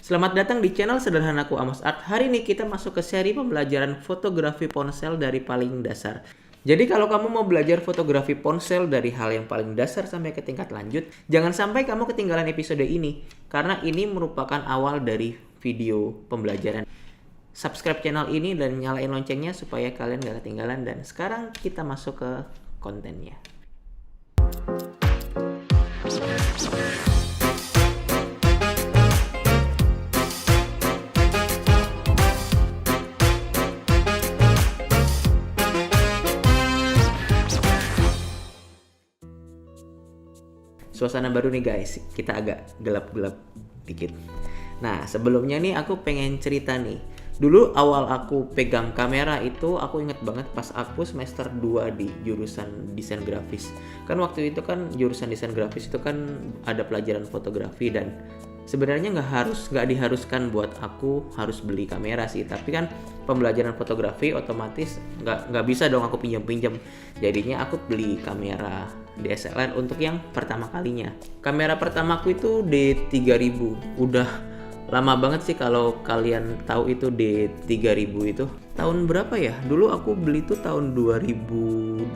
Selamat datang di channel Sederhanaku Amos Art. Hari ini kita masuk ke seri pembelajaran fotografi ponsel dari paling dasar. Jadi kalau kamu mau belajar fotografi ponsel dari hal yang paling dasar sampai ke tingkat lanjut, jangan sampai kamu ketinggalan episode ini, karena ini merupakan awal dari video pembelajaran. Subscribe channel ini dan nyalain loncengnya supaya kalian gak ketinggalan. Dan sekarang kita masuk ke kontennya. Suasana baru nih guys, kita agak gelap-gelap dikit. Nah sebelumnya nih aku pengen cerita nih. Dulu awal aku pegang kamera itu aku inget banget pas aku semester 2 di jurusan desain grafis. Kan waktu itu kan jurusan desain grafis itu kan ada pelajaran fotografi dan sebenarnya nggak diharuskan buat aku harus beli kamera sih. Tapi kan pembelajaran fotografi otomatis nggak bisa dong aku pinjam-pinjam. Jadinya aku beli kamera DSLR untuk yang pertama kalinya. Kamera pertamaku itu D3000. Udah lama banget sih kalau kalian tahu itu D3000 itu. Tahun berapa ya? Dulu aku beli tuh tahun 2012.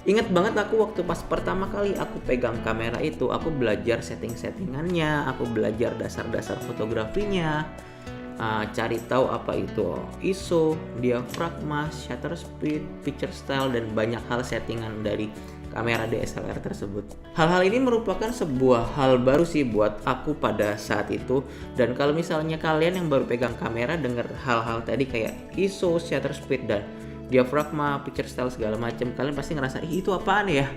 Ingat banget aku waktu pas pertama kali aku pegang kamera itu, aku belajar setting-settingannya, aku belajar dasar-dasar fotografinya. Cari tahu apa itu ISO, diafragma, shutter speed, picture style, dan banyak hal settingan dari kamera DSLR tersebut. Hal-hal ini merupakan sebuah hal baru sih buat aku pada saat itu. Dan kalau misalnya kalian yang baru pegang kamera denger hal-hal tadi kayak ISO, shutter speed, dan diafragma, picture style segala macam, kalian pasti ngerasa itu apaan ya?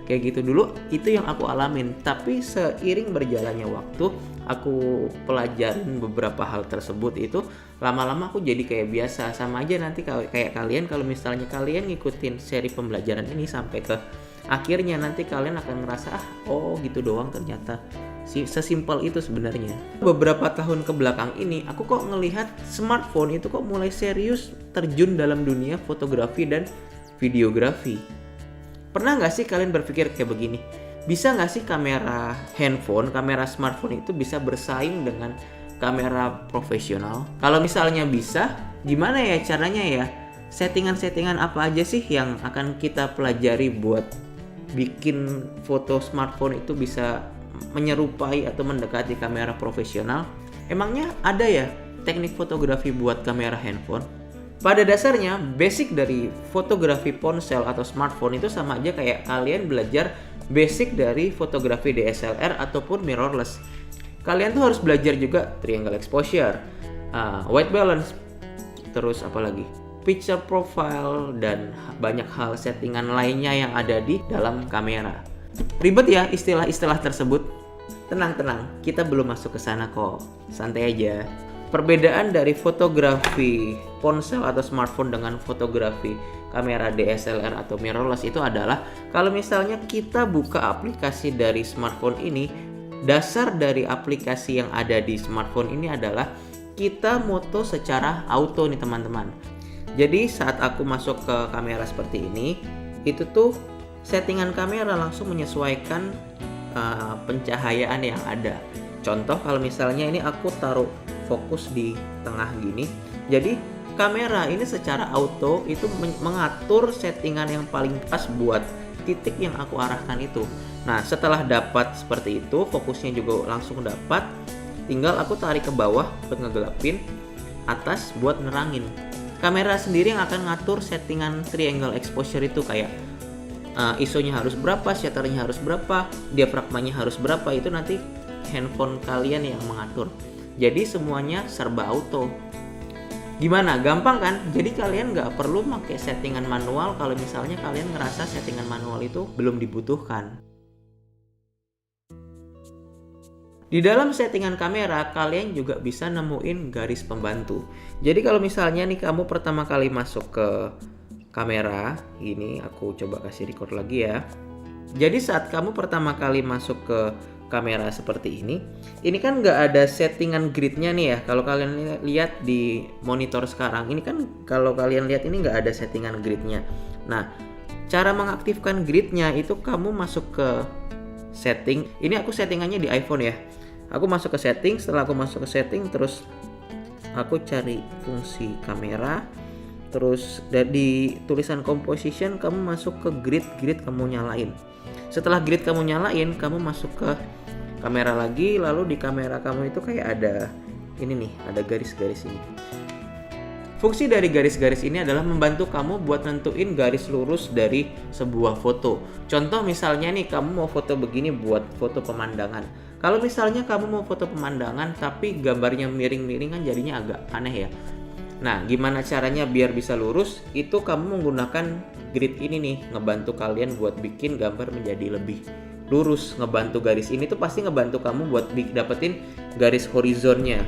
Kayak gitu dulu itu yang aku alamin. Tapi seiring berjalannya waktu, aku pelajarin beberapa hal tersebut itu lama-lama aku jadi kayak biasa. Sama aja nanti kayak kalian kalau misalnya kalian ngikutin seri pembelajaran ini sampai ke akhirnya, nanti kalian akan ngerasa oh gitu doang ternyata. Sesimpel itu sebenarnya. Beberapa tahun ke belakang ini aku kok ngelihat smartphone itu kok mulai serius terjun dalam dunia fotografi dan videografi. Pernah nggak sih kalian berpikir kayak begini? Bisa nggak sih kamera handphone, kamera smartphone itu bisa bersaing dengan kamera profesional? Kalau misalnya bisa, gimana ya caranya ya? Settingan-settingan apa aja sih yang akan kita pelajari buat bikin foto smartphone itu bisa menyerupai atau mendekati kamera profesional? Emangnya ada ya teknik fotografi buat kamera handphone? Pada dasarnya, basic dari fotografi ponsel atau smartphone itu sama aja kayak kalian belajar basic dari fotografi DSLR ataupun mirrorless. Kalian tuh harus belajar juga triangle exposure, white balance, terus apa lagi? Picture profile, dan banyak hal settingan lainnya yang ada di dalam kamera. Ribet ya istilah-istilah tersebut? Tenang, kita belum masuk ke sana kok. Santai aja. Perbedaan dari fotografi ponsel atau smartphone dengan fotografi kamera DSLR atau mirrorless itu adalah kalau misalnya kita buka aplikasi dari smartphone ini, dasar dari aplikasi yang ada di smartphone ini adalah kita moto secara auto nih teman-teman. Jadi saat aku masuk ke kamera seperti ini, itu tuh settingan kamera langsung menyesuaikan pencahayaan yang ada. Contoh kalau misalnya ini aku taruh fokus di tengah gini, jadi kamera ini secara auto itu mengatur settingan yang paling pas buat titik yang aku arahkan itu. Nah setelah dapat seperti itu, fokusnya juga langsung dapat, tinggal aku tarik ke bawah buat ngegelapin, atas buat nerangin. Kamera sendiri yang akan ngatur settingan triangle exposure itu kayak ISO-nya harus berapa, shutternya harus berapa, diafragmanya harus berapa, itu nanti handphone kalian yang mengatur. Jadi semuanya serba auto. Gimana? Gampang kan? Jadi kalian nggak perlu pakai settingan manual kalau misalnya kalian ngerasa settingan manual itu belum dibutuhkan. Di dalam settingan kamera, kalian juga bisa nemuin garis pembantu. Jadi kalau misalnya nih kamu pertama kali masuk ke kamera, ini aku coba kasih record lagi ya. Jadi saat kamu pertama kali masuk ke kamera seperti ini kan nggak ada settingan gridnya nih ya. Kalau kalian lihat di monitor sekarang, ini kan kalau kalian lihat ini nggak ada settingan gridnya. Nah, cara mengaktifkan gridnya itu kamu masuk ke setting. Ini aku settingannya di iPhone ya. Aku masuk ke setting, setelah aku masuk ke setting terus aku cari fungsi kamera. Terus dari tulisan composition kamu masuk ke grid kamu nyalain. Setelah grid kamu nyalain, kamu masuk ke kamera lagi, lalu di kamera kamu itu kayak ada ini nih, ada garis-garis ini. Fungsi dari garis-garis ini adalah membantu kamu buat nentuin garis lurus dari sebuah foto. Contoh misalnya nih, kamu mau foto begini buat foto pemandangan. Kalau misalnya kamu mau foto pemandangan tapi gambarnya miring-miring kan jadinya agak aneh ya. Nah, gimana caranya biar bisa lurus? Itu kamu menggunakan grid ini nih, ngebantu kalian buat bikin gambar menjadi lebih lurus. Ngebantu garis ini tuh pasti ngebantu kamu buat dapetin garis horizonnya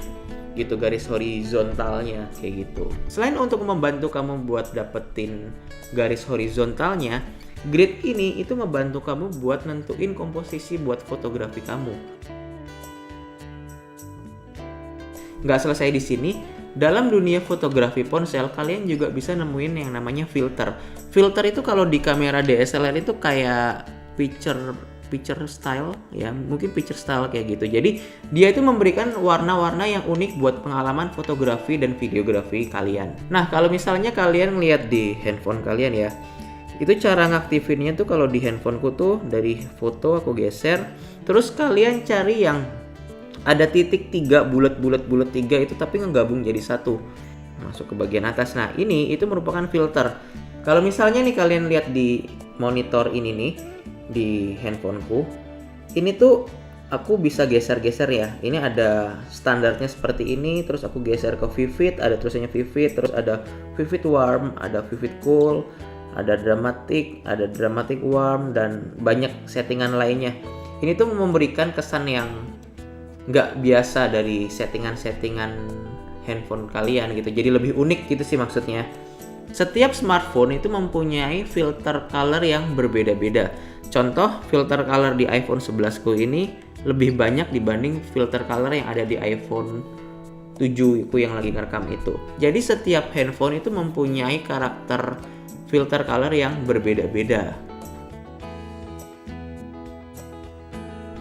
gitu, garis horizontalnya kayak gitu. Selain untuk membantu kamu buat dapetin garis horizontalnya, grid ini itu ngebantu kamu buat nentuin komposisi buat fotografi kamu. Nggak selesai di sini, dalam dunia fotografi ponsel kalian juga bisa nemuin yang namanya filter. Filter itu kalau di kamera DSLR itu kayak picture style ya, mungkin picture style kayak gitu. Jadi dia itu memberikan warna-warna yang unik buat pengalaman fotografi dan videografi kalian. Nah, kalau misalnya kalian lihat di handphone kalian ya, itu cara ngaktifinnya tuh kalau di handphoneku tuh dari foto aku geser, terus kalian cari yang ada titik 3 bulat 3 itu tapi ngegabung jadi satu, masuk ke bagian atas. Nah, ini itu merupakan filter. Kalau misalnya nih kalian lihat di monitor ini nih, di handphoneku ini tuh aku bisa geser-geser ya. Ini ada standarnya seperti ini, terus aku geser ke vivid, ada tulisannya vivid, terus ada vivid warm, ada vivid cool, ada dramatic warm, dan banyak settingan lainnya. Ini tuh memberikan kesan yang nggak biasa dari settingan handphone kalian gitu, jadi lebih unik gitu sih maksudnya. Setiap smartphone itu mempunyai filter color yang berbeda-beda. Contoh, filter color di iPhone 11 ku ini lebih banyak dibanding filter color yang ada di iPhone 7 ku yang lagi ngerekam itu. Jadi setiap handphone itu mempunyai karakter filter color yang berbeda-beda.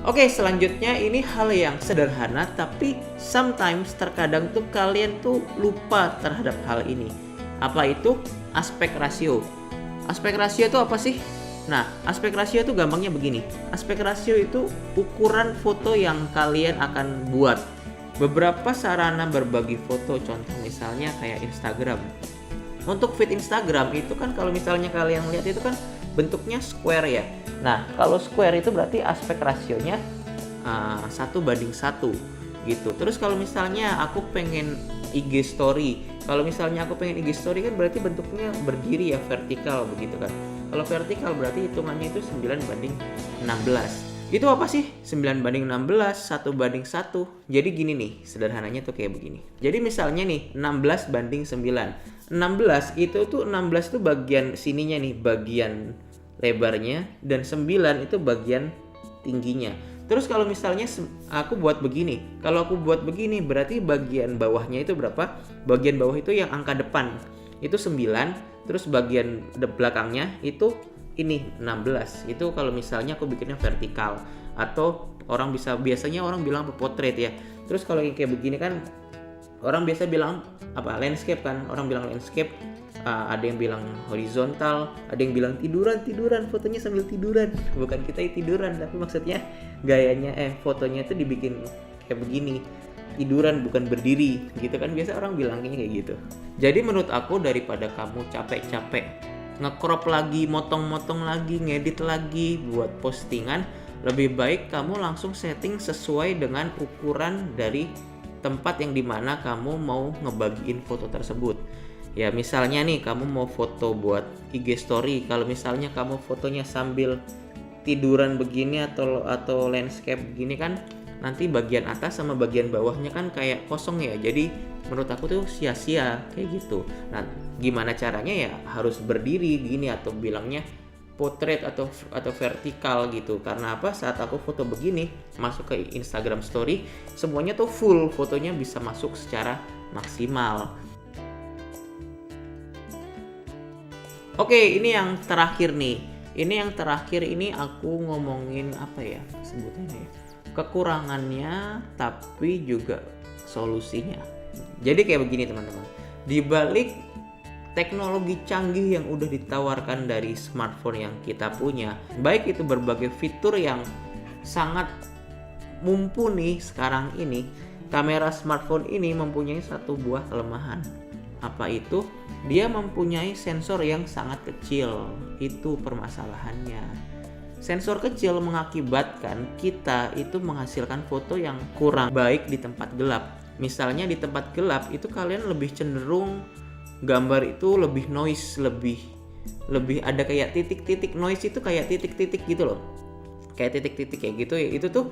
Oke, selanjutnya ini hal yang sederhana tapi sometimes terkadang tuh kalian tuh lupa terhadap hal ini. Apa itu? Aspek rasio. Aspek rasio itu apa sih? Nah, aspek rasio itu gampangnya begini. Aspek rasio itu ukuran foto yang kalian akan buat. Beberapa sarana berbagi foto, contoh misalnya kayak Instagram. Untuk feed Instagram itu kan kalau misalnya kalian lihat itu kan bentuknya square ya. Nah, kalau square itu berarti aspek rasionya 1:1 gitu. Terus kalau misalnya aku pengen IG story, kalau misalnya aku pengen IG story kan berarti bentuknya berdiri ya, vertikal begitu kan. Kalau vertikal berarti hitungannya itu 9:16. Itu apa sih? 9:16, 1:1. Jadi gini nih, sederhananya tuh kayak begini. Jadi misalnya nih 16:9. 16 itu bagian sininya nih, bagian lebarnya, dan 9 itu bagian tingginya. Terus kalau misalnya aku buat begini, kalau aku buat begini berarti bagian bawahnya itu berapa? Bagian bawah itu yang angka depan itu 9, terus bagian belakangnya itu ini 16. Itu kalau misalnya aku bikinnya vertikal, atau biasanya orang bilang portrait ya. Terus kalau yang kayak begini kan orang biasa bilang apa? Landscape kan. Orang bilang landscape. Ada yang bilang horizontal, ada yang bilang tiduran, fotonya sambil tiduran. Bukan kita tiduran, tapi maksudnya gayanya fotonya itu dibikin kayak begini, tiduran bukan berdiri gitu kan, biasa orang bilangnya kayak gitu. Jadi menurut aku daripada kamu capek-capek nge-crop lagi, motong-motong lagi, ngedit lagi buat postingan, lebih baik kamu langsung setting sesuai dengan ukuran dari tempat yang dimana kamu mau ngebagiin foto tersebut. Ya misalnya nih kamu mau foto buat IG story, kalau misalnya kamu fotonya sambil tiduran begini atau landscape begini kan, nanti bagian atas sama bagian bawahnya kan kayak kosong ya. Jadi menurut aku tuh sia-sia kayak gitu. Nah, gimana caranya ya? Harus berdiri gini atau bilangnya portrait atau vertikal gitu. Karena apa? Saat aku foto begini masuk ke Instagram story, semuanya tuh full, fotonya bisa masuk secara maksimal. Oke, ini yang terakhir nih. Ini aku ngomongin apa ya sebutannya ya? kekurangannya tapi juga solusinya. Jadi kayak begini teman-teman, di balik teknologi canggih yang udah ditawarkan dari smartphone yang kita punya, baik itu berbagai fitur yang sangat mumpuni sekarang ini, kamera smartphone ini mempunyai satu buah kelemahan. Apa itu? Dia mempunyai sensor yang sangat kecil. Itu permasalahannya. Sensor kecil mengakibatkan kita itu menghasilkan foto yang kurang baik di tempat gelap. Misalnya di tempat gelap itu kalian lebih cenderung gambar itu lebih noise, lebih ada kayak titik-titik. Noise itu kayak titik-titik gitu loh. Kayak titik-titik kayak gitu ya. Itu tuh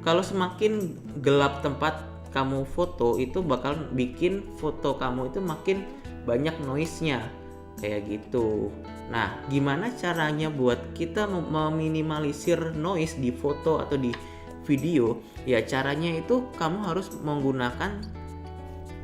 kalau semakin gelap tempat kamu foto itu bakal bikin foto kamu itu makin banyak noise-nya kayak gitu. Nah, gimana caranya buat kita meminimalisir noise di foto atau di video? Ya caranya itu kamu harus menggunakan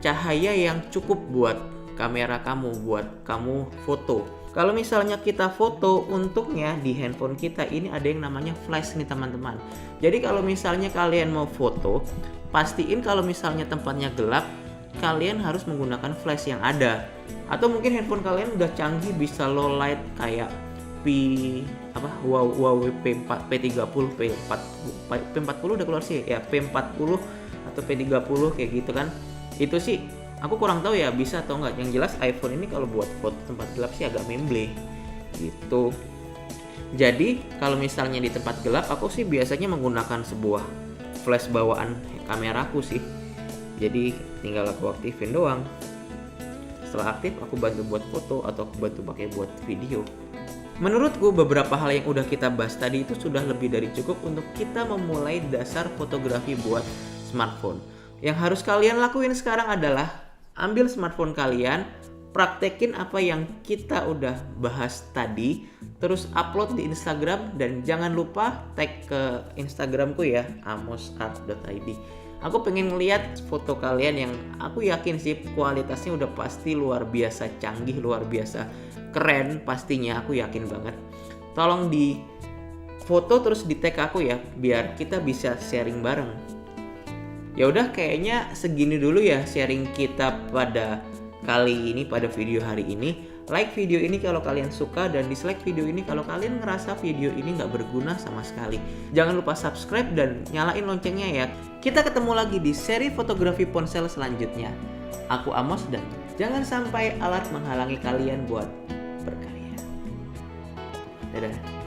cahaya yang cukup buat kamera kamu, buat kamu foto. Kalau misalnya kita foto, untuknya di handphone kita ini ada yang namanya flash nih teman-teman. Jadi kalau misalnya kalian mau foto, pastiin kalau misalnya tempatnya gelap, kalian harus menggunakan flash yang ada. Atau mungkin handphone kalian udah canggih, bisa low light kayak Huawei P30, P40 udah keluar sih ya, P40 atau P30 kayak gitu kan. Itu sih aku kurang tahu ya bisa atau enggak. Yang jelas iPhone ini kalau buat foto tempat gelap sih agak memble gitu. Jadi kalau misalnya di tempat gelap, aku sih biasanya menggunakan sebuah flash bawaan kameraku sih. Jadi tinggal aku aktifin doang. Setelah aktif aku bantu buat foto atau aku bantu pakai buat video. Menurutku beberapa hal yang udah kita bahas tadi itu sudah lebih dari cukup untuk kita memulai dasar fotografi buat smartphone. Yang harus kalian lakuin sekarang adalah ambil smartphone kalian, praktekin apa yang kita udah bahas tadi, terus upload di Instagram dan jangan lupa tag ke Instagramku ya, amosart.id. Aku pengen ngeliat foto kalian yang aku yakin sih kualitasnya udah pasti luar biasa canggih, luar biasa keren pastinya, aku yakin banget. Tolong di foto terus di tag aku ya, biar kita bisa sharing bareng. Ya udah kayaknya segini dulu ya sharing kita pada kali ini, pada video hari ini. Like video ini kalau kalian suka dan dislike video ini kalau kalian ngerasa video ini nggak berguna sama sekali. Jangan lupa subscribe dan nyalain loncengnya ya. Kita ketemu lagi di seri fotografi ponsel selanjutnya. Aku Amos dan jangan sampai alat menghalangi kalian buat berkarya. Dadah.